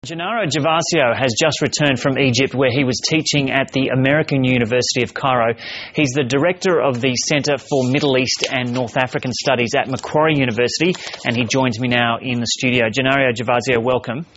Gennaro Gervasio has just returned from Egypt, where he was teaching at the American University of Cairo. He's the director of the Centre for Middle East and North African Studies at Macquarie University, and he joins me now in the studio. Gennaro Gervasio, welcome.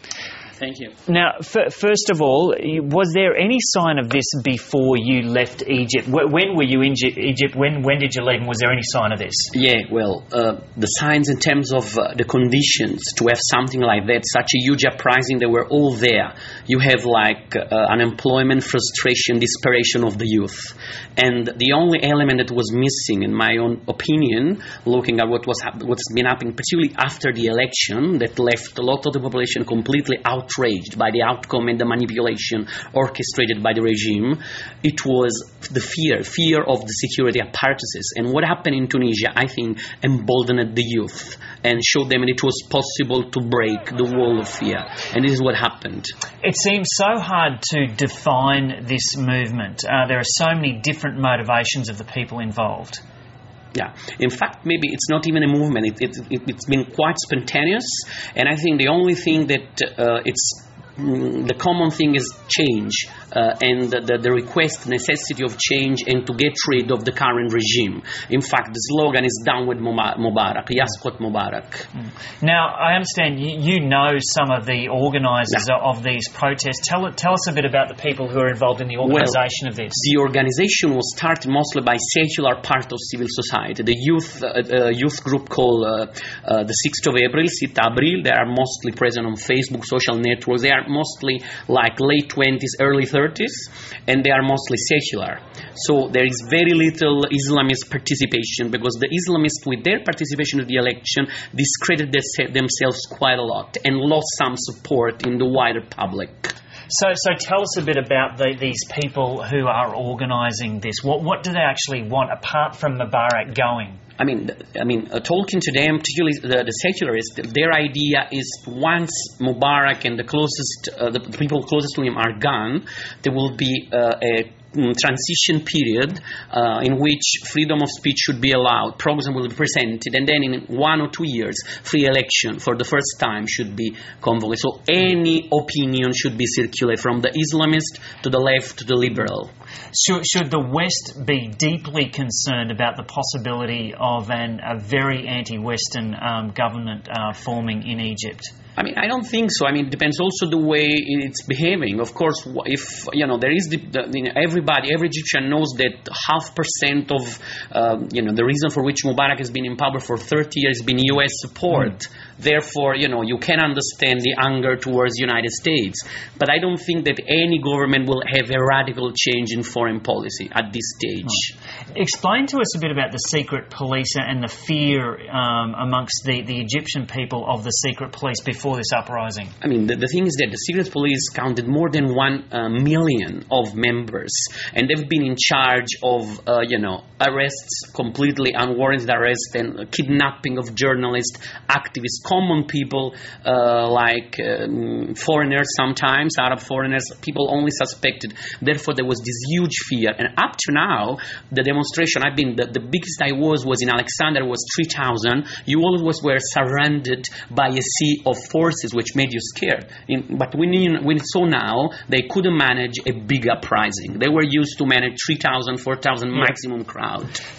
Thank you. Now, first of all, was there any sign of this before you left Egypt? When were you in Egypt? When did you leave, and was there any sign of this? Yeah, well, the signs in terms of the conditions to have something like that, such a huge uprising, they were all there. You have unemployment, frustration, desperation of the youth. And the only element that was missing, in my own opinion, looking at what's been happening, particularly after the election, that left a lot of the population completely outraged by the outcome and the manipulation orchestrated by the regime, it was the fear of the security apparatus. And what happened in Tunisia, I think, emboldened the youth and showed them that it was possible to break the wall of fear. And this is what happened. It seems so hard to define this movement. There are so many different motivations of the people involved. Yeah, in fact, maybe it's not even a movement. It's been quite spontaneous, and I think the only thing that the common thing is change, and the request, necessity of change, and to get rid of the current regime. In fact, the slogan is "Down with Mubarak," Yasqut Mubarak. Now, I understand you know some of the organisers of these protests. Tell us a bit about the people who are involved in the organisation of this. The organisation was started mostly by secular part of civil society. The youth group called the 6th of April, 6 April. They are mostly present on Facebook, social networks. They are mostly like late 20s, early 30s, and they are mostly secular. So there is very little Islamist participation, because the Islamists, with their participation in the election, discredited themselves quite a lot and lost some support in the wider public. So tell us a bit about these people who are organising this. What do they actually want, apart from Mubarak going? I mean, talking to them, particularly the secularists, their idea is once Mubarak and the people closest to him are gone, there will be a transition period in which freedom of speech should be allowed, progress will be presented, and then in 1 or 2 years, free election for the first time should be convoked. So any opinion should be circulated, from the Islamist to the left to the liberal. Should the West be deeply concerned about the possibility of a very anti-Western government forming in Egypt? I mean, I don't think so. I mean, it depends also the way it's behaving. Of course, if there is every Egyptian knows that 0.5% of the reason for which Mubarak has been in power for 30 years has been U.S. support. Therefore, you can understand the anger towards the United States. But I don't think that any government will have a radical change in foreign policy at this stage. Explain to us a bit about the secret police and the fear amongst the Egyptian people of the secret police before this uprising. I mean, the thing is that the secret police counted more than 1 million of members, and they've been in charge of, arrests, completely unwarranted arrests, and kidnapping of journalists, activists, common people, foreigners sometimes, Arab foreigners, people only suspected. Therefore, there was this huge fear. And up to now, the demonstration, the biggest I was in Alexandria, was 3,000. You always were surrounded by a sea of forces, which made you scared. But we saw now they couldn't manage a big uprising. They were used to manage 3,000, 4,000 maximum crowd.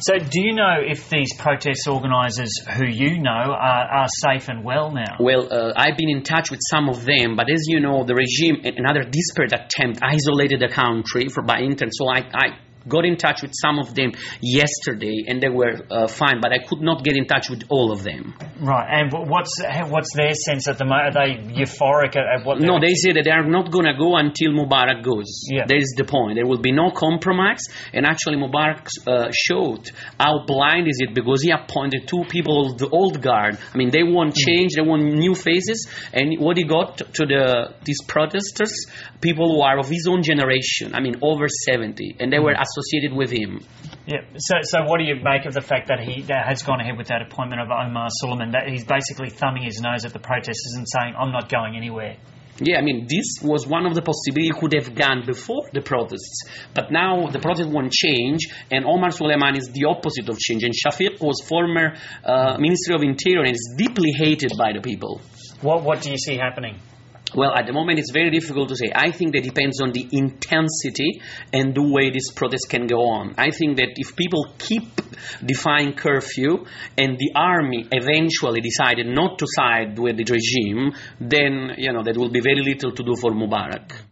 So do you know if these protest organisers who you know are safe and well now? Well, I've been in touch with some of them, but as you know, the regime, another desperate attempt, isolated the country by internet. So I got in touch with some of them yesterday, and they were fine, but I could not get in touch with all of them. Right, and what's their sense at the moment? Are they euphoric at what? No, they say that they are not going to go until Mubarak goes. Yeah. That is the point. There will be no compromise, and actually Mubarak showed how blind is it, because he appointed 2 people of the old guard. I mean, they want change, they want new faces, and what he got to these protesters, people who are of his own generation, I mean, over 70, and they were associated with him. Yeah. So what do you make of the fact that he has gone ahead with that appointment of Omar Suleiman, that he's basically thumbing his nose at the protesters and saying, I'm not going anywhere? Yeah, I mean, this was one of the possibilities he could have gone before the protests. But now the protests won't change, and Omar Suleiman is the opposite of change. And Shafiq was former Ministry of Interior and is deeply hated by the people. What do you see happening? Well, at the moment it's very difficult to say. I think that depends on the intensity and the way this protest can go on. I think that if people keep defying curfew and the army eventually decided not to side with the regime, then, there will be very little to do for Mubarak.